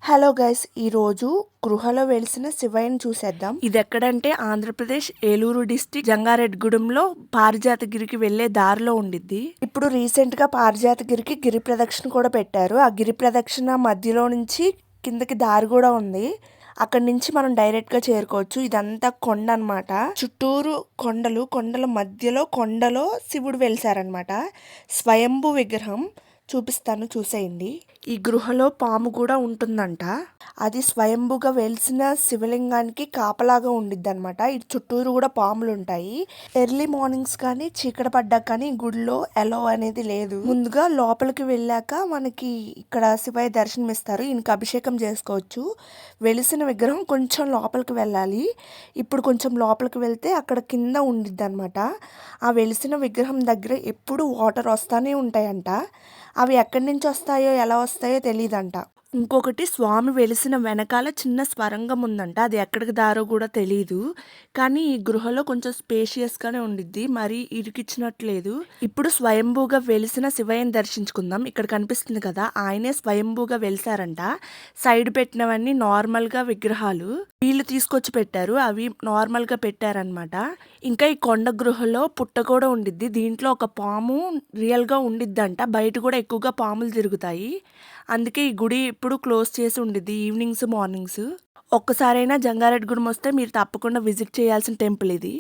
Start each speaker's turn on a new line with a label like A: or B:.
A: Hello guys, ఈరోజు గృహలో వెలిసిన శివయ్యని చూసేద్దాం. ఇది ఎక్కడంటే ఆంధ్రప్రదేశ్ ఏలూరు డిస్టిక్ జంగారెడ్డిగూడెంలో పారిజాతగిరికి వెళ్లే దారిలో ఉండిద్ది. ఇప్పుడు రీసెంట్ గా పారిజాతగిరికి గిరి ప్రదక్షిణ కూడా పెట్టారు. ఆ గిరి ప్రదక్షిణ మధ్యలో నుంచి కిందకి దారి కూడా ఉంది. అక్కడి నుంచి మనం డైరెక్ట్ గా చేరుకోవచ్చు. ఇదంతా కొండ అన్నమాట. చుట్టూరు కొండలు, కొండల మధ్యలో కొండలో శివుడు వెలిసారనమాట. స్వయంభూ విగ్రహం చూపిస్తాను, చూసేయండి. ఈ గృహలో పాము కూడా ఉంటుందంట. అది స్వయంభుగా వెలిసిన శివలింగానికి కాపలాగా ఉండిద్ది అనమాట. ఇటు చుట్టూరు కూడా పాములు ఉంటాయి. ఎర్లీ మార్నింగ్స్ కానీ చీకటి పడ్డాక కానీ గుడిలో ఎలో అనేది లేదు. ముందుగా లోపలికి వెళ్ళాక మనకి ఇక్కడ శివయ్య దర్శనం ఇస్తారు. ఈయనకి అభిషేకం చేసుకోవచ్చు. వెలిసిన విగ్రహం కొంచెం లోపలికి వెళ్ళాలి. ఇప్పుడు కొంచెం లోపలికి వెళ్తే అక్కడ కింద ఉండిద్ది అనమాట. ఆ వెలిసిన విగ్రహం దగ్గర ఎప్పుడు వాటర్ వస్తానే ఉంటాయంట. అవి ఎక్కడి నుంచి వస్తాయో ఎలా వస్తాయో తెలియదంట. ఇంకొకటి, స్వామి వెలిసిన వెనకాల చిన్న స్వరంగం ఉందంట. అది ఎక్కడికి దారో కూడా తెలీదు. కానీ ఈ గృహలో కొంచెం స్పేషియస్గానే ఉండిద్ది, మరీ ఇరికిచ్చినట్లేదు. ఇప్పుడు స్వయంభూగా వెలిసిన శివయ్యని దర్శించుకుందాం. ఇక్కడ కనిపిస్తుంది కదా, ఆయనే స్వయంభూగా వెలిసారంట. సైడ్ పెట్టినవన్నీ నార్మల్గా విగ్రహాలు వీళ్ళు తీసుకొచ్చి పెట్టారు. అవి నార్మల్గా పెట్టారనమాట. ఇంకా ఈ కొండ గృహలో పుట్ట కూడా ఉండిద్ది. దీంట్లో ఒక పాము రియల్గా ఉండిద్దంట. బయట కూడా ఎక్కువగా పాములు తిరుగుతాయి. అందుకే ఈ గుడి ఎప్పుడు క్లోజ్ చేసి ఉండిద్ది ఈవినింగ్స్ మార్నింగ్స్. ఒక్కసారైనా జంగారెడ్డిగూడెం వస్తే మీరు తప్పకుండా విజిట్ చేయాల్సిన టెంపుల్ ఇది.